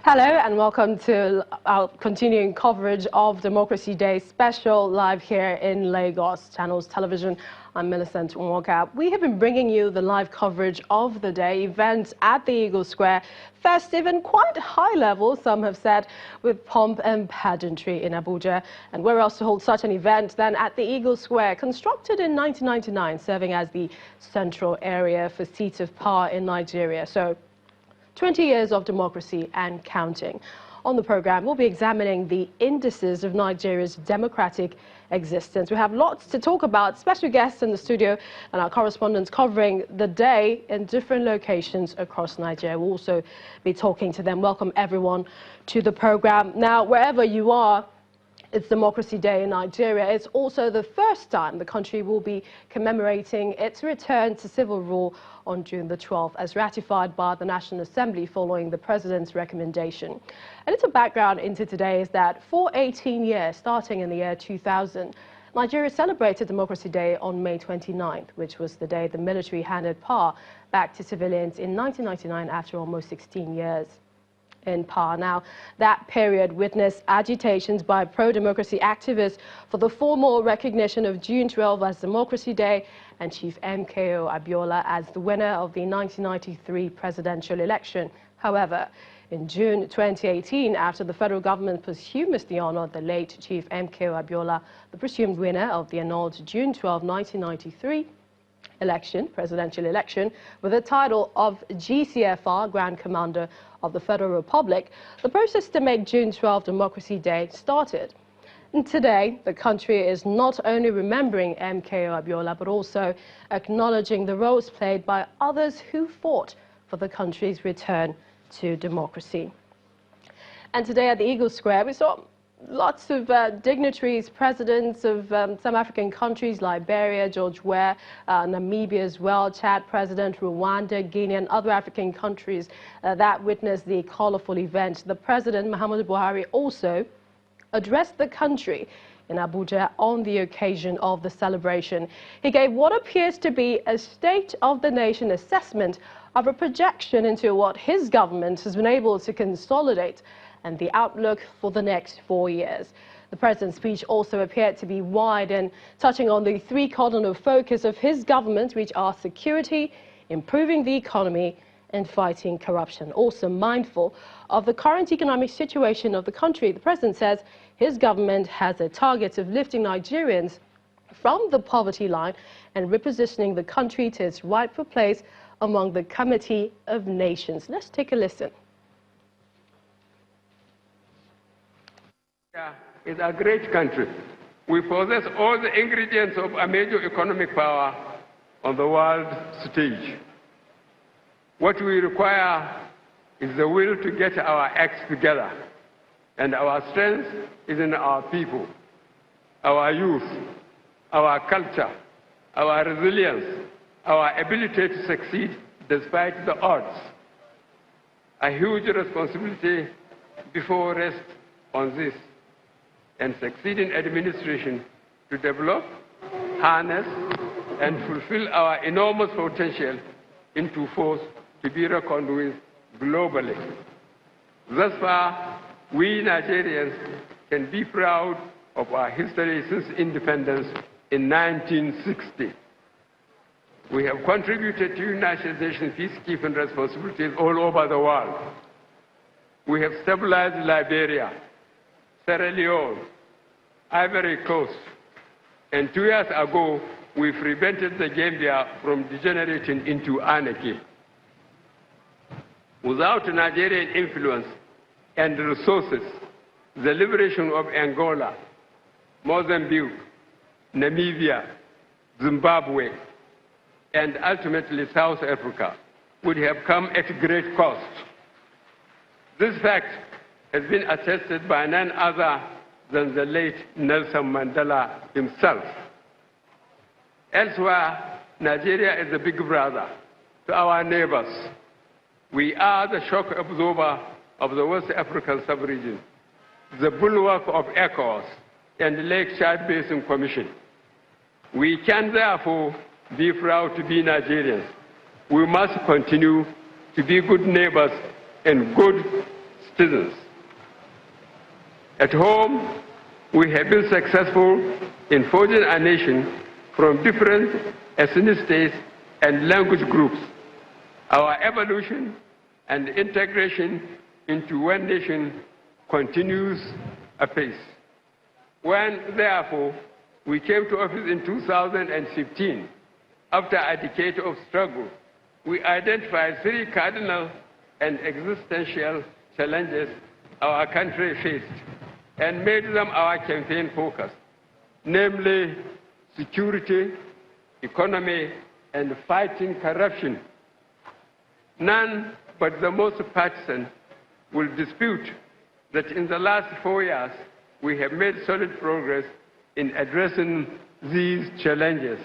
Hello and welcome to our continuing coverage of Democracy Day special live here in Lagos Channels Television. I'm Millicent Nwoka. We have been bringing you the live coverage of the day, events at the Eagle Square, festive and quite high level, some have said, with pomp and pageantry in Abuja. And where else to hold such an event than at the Eagle Square, constructed in 1999, serving as the central area for seats of power in Nigeria. So 20 years of democracy and counting. On the program, we'll be examining the indices of Nigeria's democratic existence. We have lots to talk about, special guests in the studio and our correspondents covering the day in different locations across Nigeria. We'll also be talking to them. Welcome everyone to the program. Now, wherever you are, it's Democracy Day in Nigeria. It's also the first time the country will be commemorating its return to civil rule on June the 12th, as ratified by the National Assembly following the President's recommendation. A little background into today is that for 18 years, starting in the year 2000, Nigeria celebrated Democracy Day on May 29th, which was the day the military handed power back to civilians in 1999 after almost 16 years in power. Now, that period witnessed agitations by pro-democracy activists for the formal recognition of June 12 as Democracy Day and Chief MKO Abiola as the winner of the 1993 presidential election. However, in June 2018, after the federal government posthumously honored the late Chief MKO Abiola, the presumed winner of the annulled June 12, 1993 presidential election, with the title of GCFR, Grand Commander of the Federal Republic, the process to make June 12 Democracy Day started. And today, the country is not only remembering MKO Abiola, but also acknowledging the roles played by others who fought for the country's return to democracy. And today at the Eagle Square, we saw lots of dignitaries, presidents of some African countries, Liberia, George Weah, Namibia as well, Chad president, Rwanda, Guinea and other African countries that witnessed the colorful event. The president, Muhammadu Buhari, also addressed the country in Abuja on the occasion of the celebration. He gave what appears to be a State of the Nation assessment of a projection into what his government has been able to consolidate and the outlook for the next 4 years. The president's speech also appeared to be wide and touching on the three cardinal focus of his government, which are security, improving the economy, and fighting corruption. Also mindful of the current economic situation of the country, the president says his government has a target of lifting Nigerians from the poverty line and repositioning the country to its rightful place among the Committee of Nations. Let's take a listen. It's a great country. We possess all the ingredients of a major economic power on the world stage. What we require is the will to get our acts together. And our strength is in our people, our youth, our culture, our resilience, our ability to succeed despite the odds. A huge responsibility before rests on this and succeeding administration to develop, harness, and fulfill our enormous potential into force to be reckoned with globally. Thus far, we Nigerians can be proud of our history since independence in 1960. We have contributed to United Nations peacekeeping responsibilities all over the world. We have stabilized Liberia, Sierra Leone, Ivory Coast, and 2 years ago, we prevented the Gambia from degenerating into anarchy. Without Nigerian influence and resources, the liberation of Angola, Mozambique, Namibia, Zimbabwe, and ultimately South Africa would have come at great cost. This fact has been attested by none other than the late Nelson Mandela himself. Elsewhere, Nigeria is a big brother to our neighbors. We are the shock absorber of the West African sub-region, the bulwark of ECOWAS and the Lake Chad Basin Commission. We can therefore be proud to be Nigerians. We must continue to be good neighbors and good citizens. At home, we have been successful in forging a nation from different ethnicities and language groups. Our evolution and integration into one nation continues apace. When, therefore, we came to office in 2015, after a decade of struggle, we identified three cardinal and existential challenges our country faced and made them our campaign focus, namely security, economy, and fighting corruption. None but the most partisan will dispute that in the last 4 years, we have made solid progress in addressing these challenges.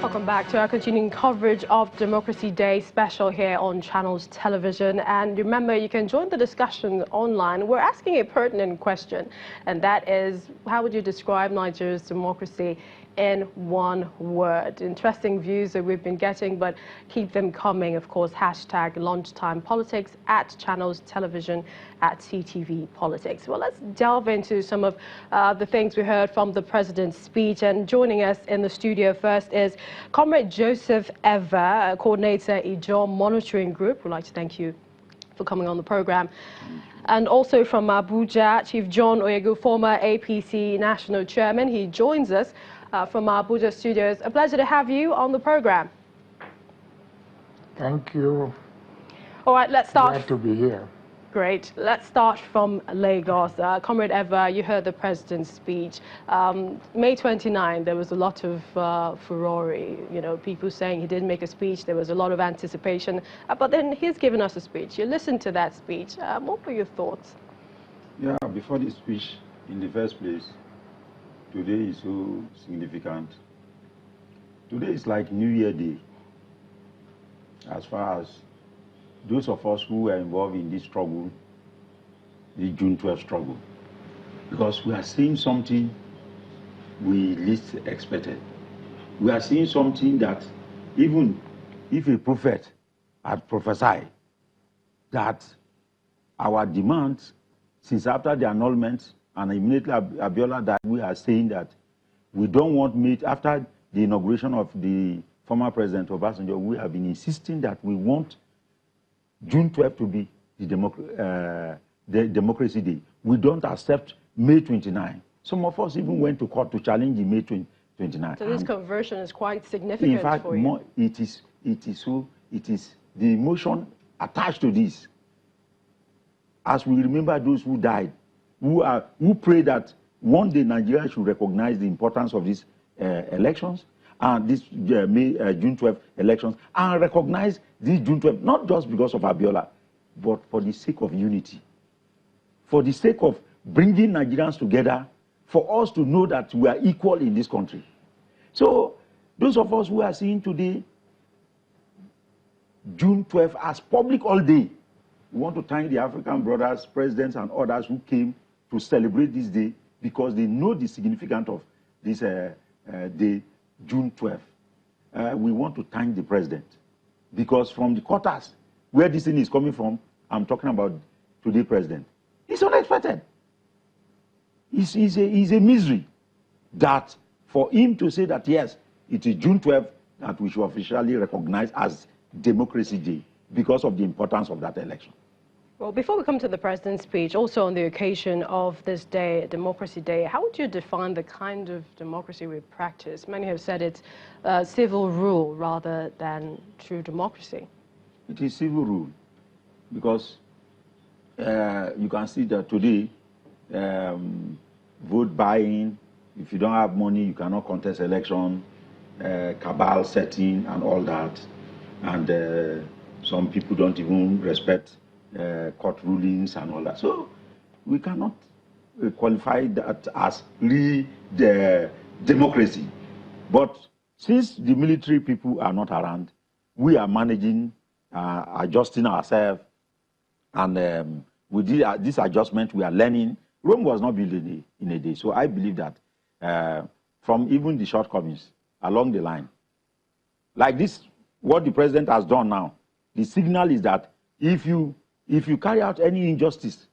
Welcome back to our continuing coverage of Democracy Day special here on Channels Television. And remember, you can join the discussion online. We're asking a pertinent question, and that is, how would you describe Nigeria's democracy in one word? Interesting views that we've been getting, but keep them coming. Of course, hashtag lunchtime politics at Channels Television at CTV Politics. Well, let's delve into some of the things we heard from the president's speech. And joining us in the studio first is Comrade Joseph Eva, coordinator Ijaw Monitoring Group. We'd like to thank you for coming on the program. And also from Abuja, Chief John Oyegun, former APC national chairman. He joins us from our Abuja studios. A pleasure to have you on the program. Thank you. All right, let's start. Glad to be here. Great. Let's start from Lagos. Comrade Eva, you heard the president's speech. May 29, there was a lot of furore, you know, people saying he didn't make a speech. There was a lot of anticipation. But then he's given us a speech. You listened to that speech. What were your thoughts? Yeah, before the speech, in the first place, today is so significant. Today is like New Year Day, as far as those of us who are involved in this struggle, the June 12 struggle, because we are seeing something we least expected. We are seeing something that even if a prophet had prophesied that our demands, since after the annulment and immediately Abiola died, we are saying that we don't want meat. After the inauguration of the former president Obasanjo, we have been insisting that we want June 12 to be the Democracy Day. We don't accept May 29. Some of us even went to court to challenge the May 29. So this conversion is quite significant. In fact, for you. it is the emotion attached to this. As we remember those who died, who pray that one day Nigeria should recognize the importance of these elections and this June 12 elections, and recognize this June 12 not just because of Abiola, but for the sake of unity, for the sake of bringing Nigerians together, for us to know that we are equal in this country. So those of us who are seeing today June 12 as public holiday, we want to thank the African brothers, presidents, and others who came to celebrate this day because they know the significance of this day, June 12. We want to thank the president because from the quarters where this thing is coming from, I'm talking about today's president, it's unexpected. It's a misery that for him to say that, yes, it is June 12 that we should officially recognize as Democracy Day because of the importance of that election. Well, before we come to the president's speech, also on the occasion of this day, Democracy Day, how would you define the kind of democracy we practice? Many have said it's civil rule rather than true democracy. It is civil rule because you can see that today, vote buying, if you don't have money, you cannot contest election, cabal setting and all that. And some people don't even respect court rulings and all that. So we cannot qualify that as really the democracy. But since the military people are not around, we are managing, adjusting ourselves, and with this adjustment, we are learning. Rome was not built in a day, so I believe that from even the shortcomings along the line, like this, what the president has done now, the signal is that if you carry out any injustice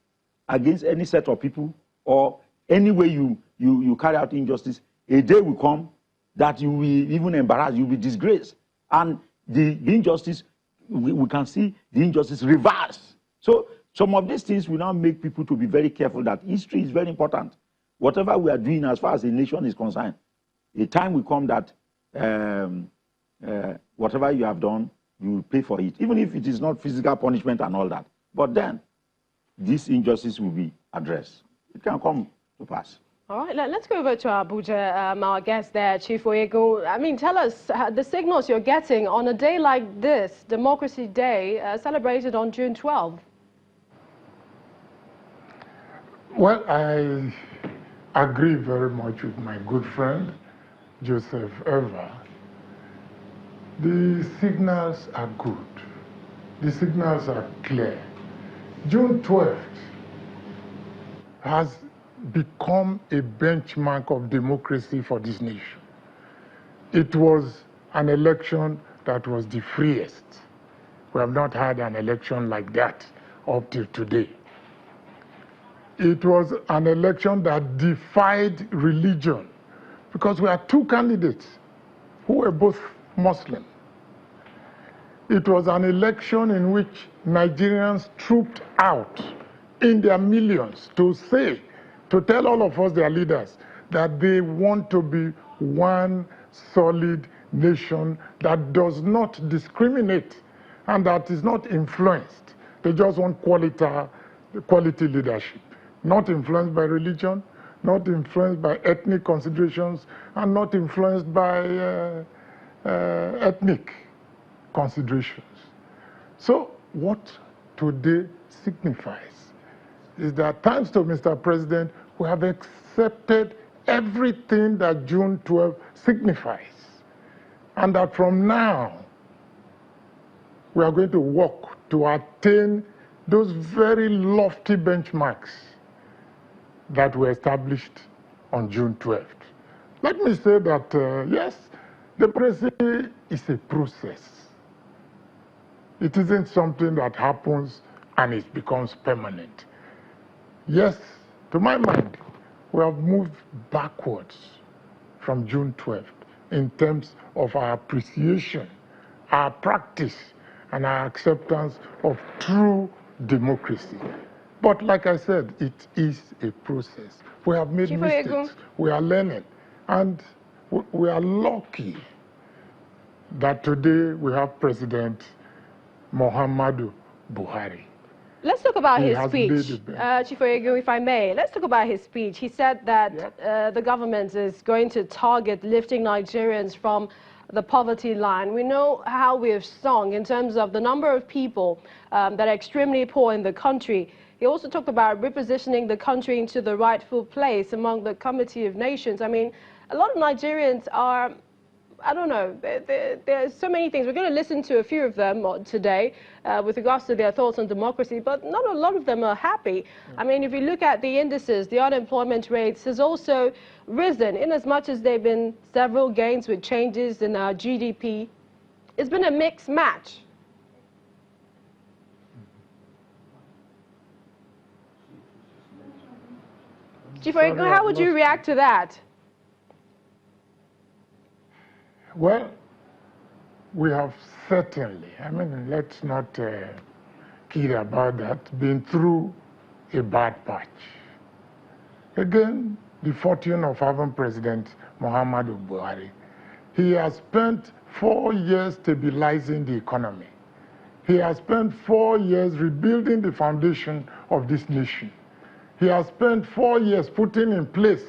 against any set of people, or any way you carry out injustice, a day will come that you will be even embarrassed, you will be disgraced. And the injustice, we can see the injustice reverse. So some of these things will now make people to be very careful that history is very important. Whatever we are doing as far as a nation is concerned, a time will come that whatever you have done, you will pay for it, even if it is not physical punishment and all that. But then, this injustice will be addressed. It can come to pass. All right, let's go over to Abuja. Our guest there, Chief Oyegun. I mean, tell us the signals you're getting on a day like this, Democracy Day, celebrated on June 12th. Well, I agree very much with my good friend, Joseph Eva. The signals are good. The signals are clear. June 12th has become a benchmark of democracy for this nation. It was an election that was the freest. We have not had an election like that up till today. It was an election that defied religion, because we had two candidates who were both Muslim. It was an election in which Nigerians trooped out in their millions to tell all of us, their leaders, that they want to be one solid nation that does not discriminate and that is not influenced. They just want quality leadership, not influenced by religion, not influenced by ethnic considerations, and not influenced by ethnic considerations. So what today signifies is that, thanks to Mr. President, we have accepted everything that June 12 signifies. And that from now, we are going to work to attain those very lofty benchmarks that were established on June 12th. Let me say that, yes, democracy is a process. It isn't something that happens and it becomes permanent. Yes, to my mind, we have moved backwards from June 12th in terms of our appreciation, our practice, and our acceptance of true democracy. But like I said, it is a process. We have made mistakes. We are learning. And we are lucky that today we have President Muhammadu Buhari. Let's talk about his speech, Chief Oyegun, if I may. Let's talk about his speech. He said that the government is going to target lifting Nigerians from the poverty line. We know how we have sung in terms of the number of people that are extremely poor in the country. He also talked about repositioning the country into the rightful place among the Committee of Nations. I mean, a lot of Nigerians are, I don't know, there's so many things. We're going to listen to a few of them today with regards to their thoughts on democracy, but not a lot of them are happy. I mean, if you look at the indices, the unemployment rates has also risen, in as much as there have been several gains with changes in our GDP. It's been a mixed match. Chief Oyegun, how would you react to that? Well, we have certainly, I mean, let's not kid about that, been through a bad patch. Again, the fortune of having President Muhammadu Buhari. He has spent 4 years stabilizing the economy. He has spent 4 years rebuilding the foundation of this nation. He has spent 4 years putting in place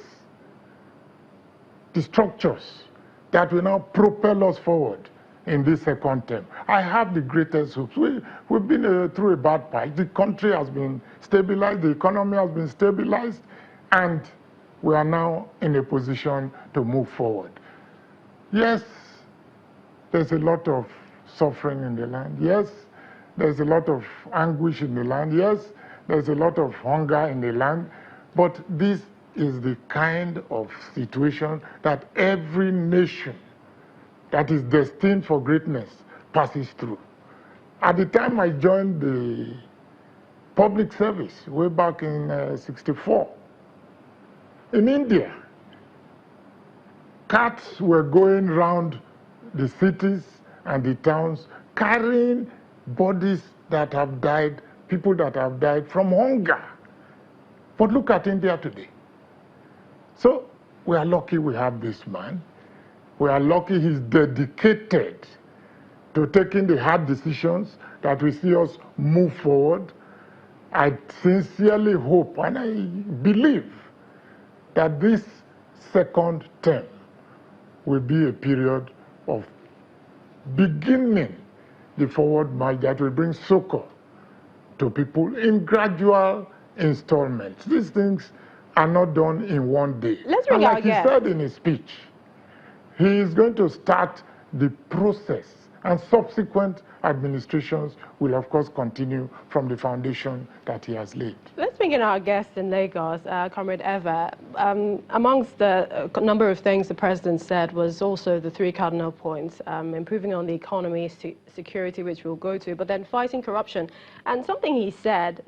the structures that will now propel us forward in this second term. I have the greatest hopes. We've been through a bad patch. The country has been stabilized, the economy has been stabilized, and we are now in a position to move forward. Yes, there's a lot of suffering in the land. Yes, there's a lot of anguish in the land. Yes, there's a lot of hunger in the land. But this is the kind of situation that every nation that is destined for greatness passes through. At the time I joined the public service, way back in '64, in India, cats were going around the cities and the towns carrying bodies that have died, people that have died from hunger. But look at India today. So we are lucky we have this man. We are lucky he's dedicated to taking the hard decisions that will see us move forward. I sincerely hope and I believe that this second term will be a period of beginning the forward march that will bring succor to people in gradual installments. These things are not done in one day. Let's bring and like he said in his speech, he is going to start the process, and subsequent administrations will, of course, continue from the foundation that he has laid. Let's bring in our guest in Lagos, Comrade Eva. Amongst the number of things the president said was also the three cardinal points, improving on the economy, security, which we'll go to, but then fighting corruption. And something he said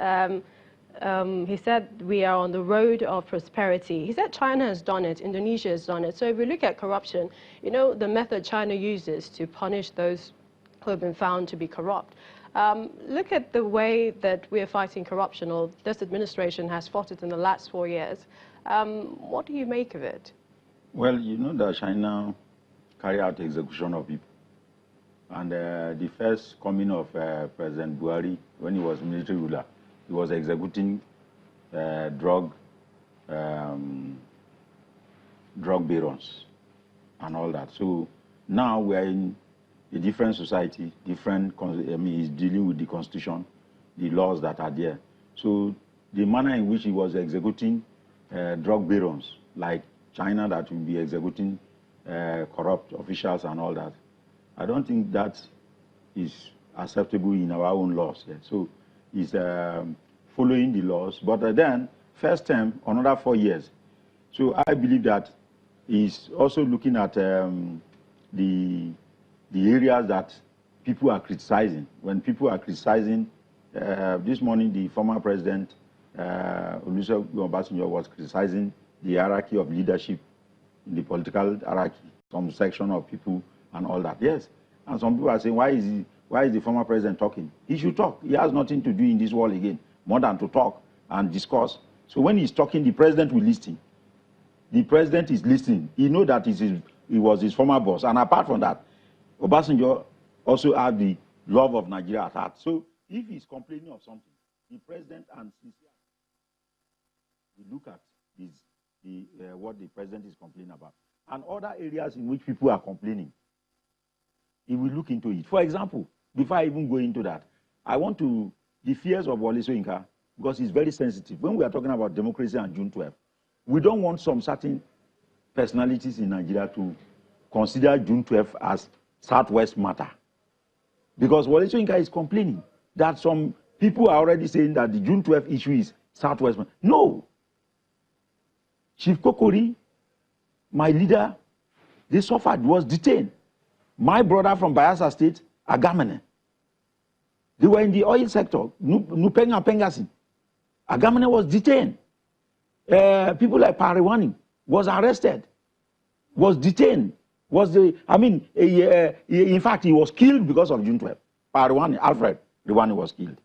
we are on the road of prosperity. He said China has done it, Indonesia has done it. So if we look at corruption, you know, the method China uses to punish those who have been found to be corrupt. Look at the way that we are fighting corruption, or this administration has fought it in the last 4 years. What do you make of it? Well, you know that China carry out execution of people. And the first coming of President Buhari, when he was military ruler, he was executing drug barons and all that. So now we are in a different society, he's dealing with the constitution, the laws that are there. So the manner in which he was executing drug barons, like China that will be executing corrupt officials and all that, I don't think that is acceptable in our own laws. Yeah. So he's following the laws, but then first term, another 4 years. So I believe that he's also looking at the areas that people are criticizing. When people are criticizing, this morning the former president, Olusegun Obasanjo, was criticizing the hierarchy of leadership in the political hierarchy, some section of people and all that. Yes, and some people are saying, why is the former president talking? He should talk. He has nothing to do in this world again, more than to talk and discuss. So when he's talking, the president will listen. The president is listening. He knows that he was his former boss. And apart from that, Obasanjo also had the love of Nigeria at heart. So if he's complaining of something, the president and sincere, we look at what the president is complaining about. And other areas in which people are complaining, he will look into it. For example, before I even go into that, I want to, the fears of Wole Soyinka, because it's very sensitive. When we are talking about democracy and June 12, we don't want some certain personalities in Nigeria to consider June 12 as Southwest matter. Because Wole Soyinka is complaining that some people are already saying that the June 12 issue is Southwest matter. No. Chief Kokori, my leader, they suffered, was detained. My brother from Bayelsa State, Agamene, they were in the oil sector, Nupenga Pengasin. Agamene was detained. People like Pariwani was arrested, was detained, in fact, he was killed because of June 12. Pariwani, Alfred Riwani was killed.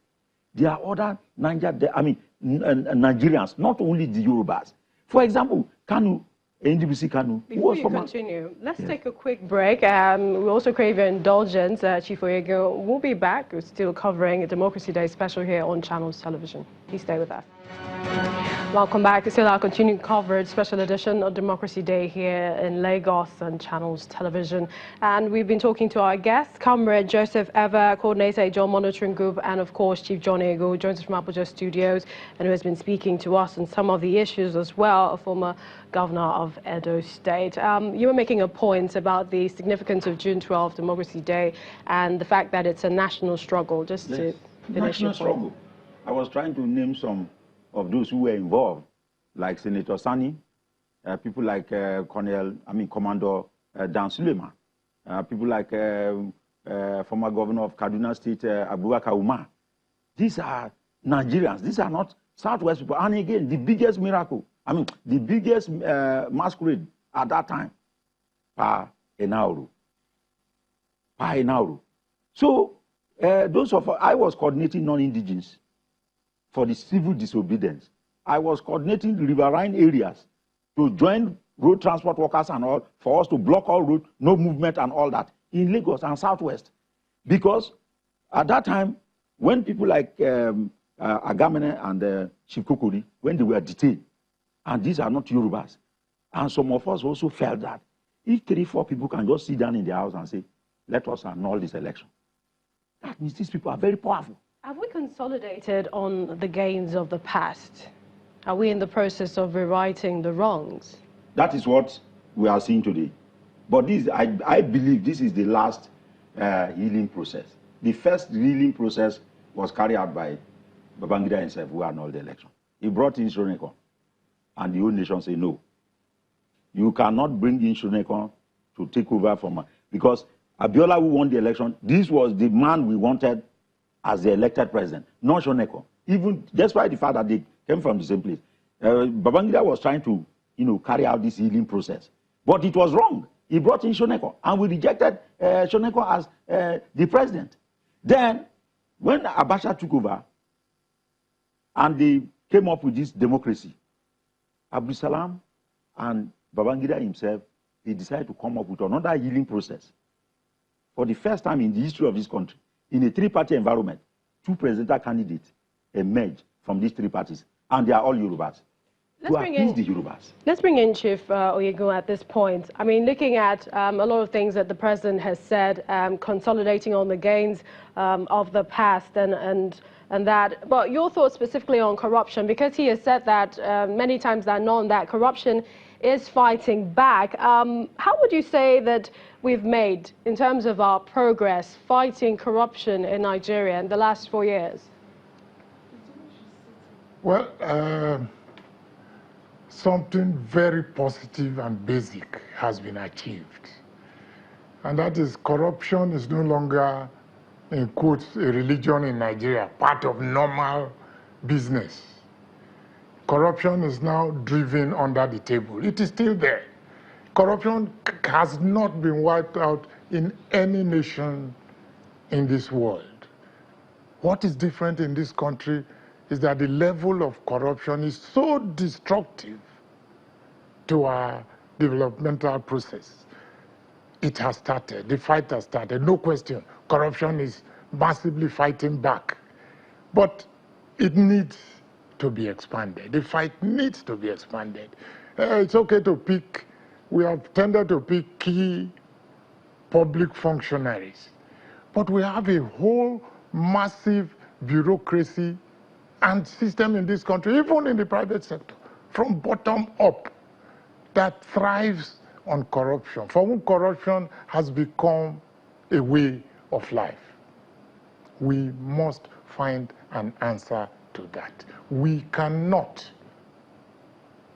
There are other Nigerians, not only the Yorubas. For example, Kanu, NDBC Kanu. Before you continue, let's take a quick break. We also crave your indulgence, Chief Oyegun. We'll be back. We're still covering Democracy Day special here on Channels Television. Please stay with us. Welcome back. It's still our continuing coverage, special edition of Democracy Day here in Lagos and Channels Television. And we've been talking to our guests, Comrade Joseph Ever, Coordinator, John Monitoring Group, and of course, Chief John Oyegun, who joins us from Abuja Studios and who has been speaking to us on some of the issues as well, a former governor of Edo State. You were making a point about the significance of June 12th, Democracy Day, and the fact that it's a national struggle. Just to finish your point. National struggle. I was trying to name some of those who were involved, like Senator Sani, people like Commander Dan Suleiman, people like former governor of Kaduna State, Abubakar Umar. These are Nigerians. These are not Southwest people. And again, the biggest miracle, the biggest masquerade at that time, Enauru. So, those of I was coordinating non-indigens for the civil disobedience. I was coordinating the riverine areas to join road transport workers and all, for us to block all road, no movement and all that in Lagos and Southwest. Because at that time, when people like Agamene and Chief Kokori, when they were detained, and these are not Yorubas, and some of us also felt that if 3-4 people can just sit down in their house and say, let us annul this election, that means these people are very powerful. Have we consolidated on the gains of the past? Are we in the process of rewriting the wrongs? That is what we are seeing today. But this, I believe this is the last healing process. The first healing process was carried out by Babangida himself, who annulled the election. He brought in Shonekon, and the whole nation said, no. You cannot bring in Shonekon to take over from... Because Abiola, who won the election, this was the man we wanted as the elected president, not Shonekon. Even despite the fact that they came from the same place. Babangida was trying to, carry out this healing process. But it was wrong. He brought in Shonekon, and we rejected Shonekon as the president. Then, when Abacha took over, and they came up with this democracy, Abdul Salam and Babangida himself, they decided to come up with another healing process. For the first time in the history of this country, in a 3-party environment, 2 presidential candidates emerged from these 3 parties, and they are all Yorubas. Let's bring in Chief Oyegun at this point. Looking at a lot of things that the president has said, consolidating on the gains of the past and that. But your thoughts specifically on corruption, because he has said that many times that corruption is fighting back. How would you say that we've made in terms of our progress fighting corruption in Nigeria in the last 4 years? Well, something very positive and basic has been achieved. And that is, corruption is no longer, in quotes, a religion in Nigeria, part of normal business. Corruption is now driven under the table. It is still there. Corruption has not been wiped out in any nation in this world. What is different in this country is that the level of corruption is so destructive to our developmental process. It has started. The fight has started. No question. Corruption is massively fighting back. But it needs to be expanded. The fight needs to be expanded. It's okay to pick, we have tended to pick key public functionaries, but we have a whole massive bureaucracy and system in this country, even in the private sector, from bottom up, that thrives on corruption, for whom corruption has become a way of life. We must find an answer to that. We cannot,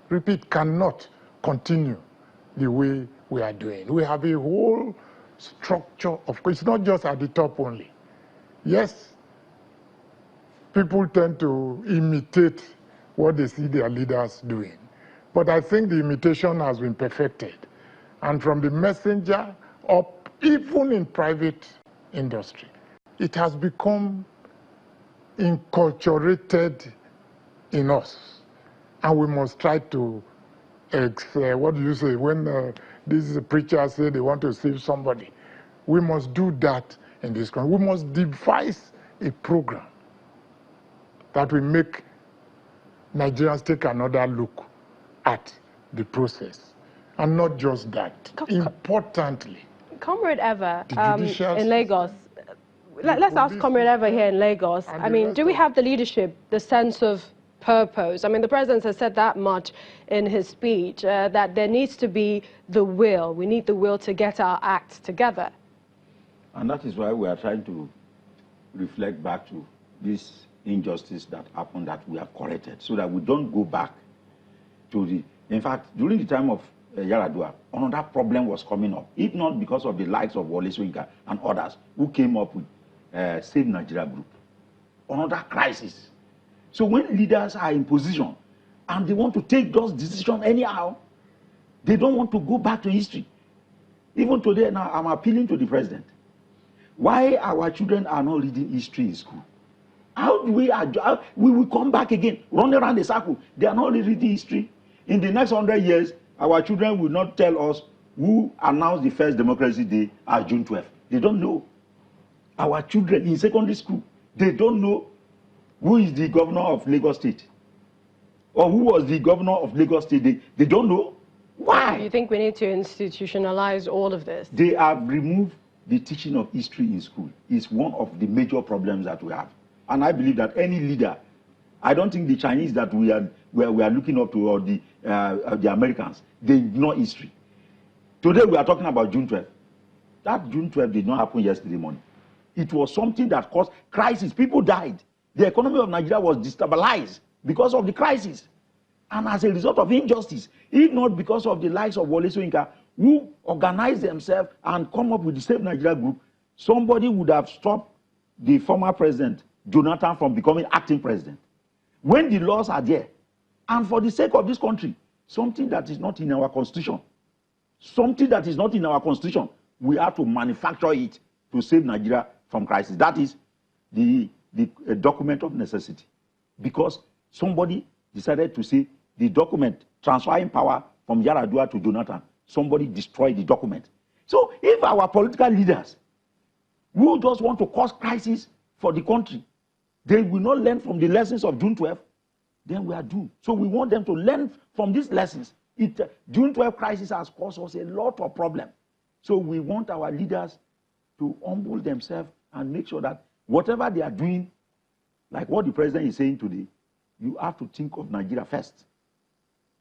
repeat, cannot continue the way we are doing. We have a whole structure of, it's not just at the top only. Yes, people tend to imitate what they see their leaders doing. But I think the imitation has been perfected. And from the messenger up, even in private industry, it has become inculturated in us. And we must try to, what do you say, when these preachers say they want to save somebody, we must do that in this country. We must devise a program that will make Nigerians take another look at the process. And not just that. Importantly, Comrade Eva, judicial in Lagos, let's ask Comrade Eva here in Lagos. I mean, do we have the leadership, the sense of purpose? I mean, the president has said that much in his speech, that there needs to be the will. We need the will to get our act together. And that is why we are trying to reflect back to this injustice that happened that we have corrected, so that we don't go back to the... In fact, during the time of Yaradua, another problem was coming up, if not because of the likes of Wole Soyinka and others who came up with Save Nigeria Group. Another crisis. So when leaders are in position and they want to take those decisions anyhow, they don't want to go back to history. Even today now, I'm appealing to the president. Why our children are not reading history in school? How do we will come back again, run around the circle? They are not reading history. In the next 100 years, our children will not tell us who announced the first Democracy Day as June 12th. They don't know. Our children in secondary school, they don't know who is the governor of Lagos State or who was the governor of Lagos State. They don't know. Why? You think we need to institutionalize all of this? They have removed the teaching of history in school. It's one of the major problems that we have. And I believe that any leader, I don't think the Chinese that we are looking up to, or the Americans, they ignore history. Today we are talking about June 12th. That June 12th did not happen yesterday morning. It was something that caused crisis. People died. The economy of Nigeria was destabilized because of the crisis. And as a result of injustice, if not because of the likes of Wole Soyinka, who organized themselves and come up with the Save Nigeria Group, somebody would have stopped the former president, Jonathan, from becoming acting president. When the laws are there, and for the sake of this country, something that is not in our constitution, we have to manufacture it to save Nigeria from crisis. That is the document of necessity. Because somebody decided to say the document transferring power from Yaradua to Jonathan, somebody destroyed the document. So if our political leaders who just want to cause crisis for the country, they will not learn from the lessons of June 12th, then we are doomed. So we want them to learn from these lessons. June 12th crisis has caused us a lot of problems. So we want our leaders to humble themselves and make sure that whatever they are doing, like what the president is saying today, you have to think of Nigeria first.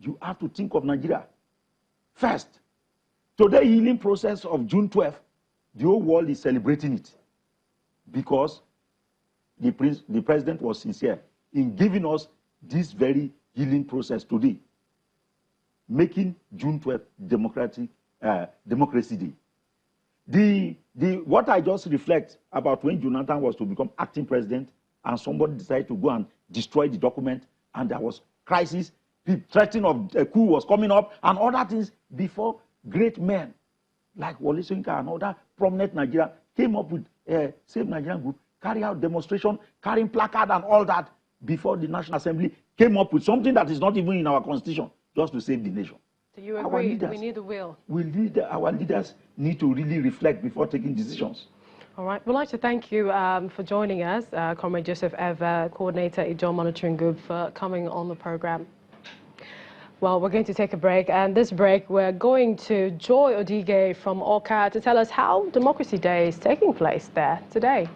You have to think of Nigeria first. Today, healing process of June 12th, the whole world is celebrating it because the president was sincere in giving us this very healing process today, making June 12th Democracy Day. What I just reflect about when Jonathan was to become acting president and somebody decided to go and destroy the document and there was crisis, the threatening of a coup was coming up and other things before great men like Wole Soyinka and other prominent Nigeria came up with Save Nigerian Group, carry out demonstration, carrying placard and all that before the National Assembly came up with something that is not even in our constitution just to save the nation. Do you agree? We need the will. Our leaders need to really reflect before taking decisions. All right. We'd like to thank you for joining us, Comrade Joseph Eva, Coordinator, Ijaw Monitoring Group, for coming on the program. Well, we're going to take a break, and this break we're going to Joy Odige from Awka to tell us how Democracy Day is taking place there today.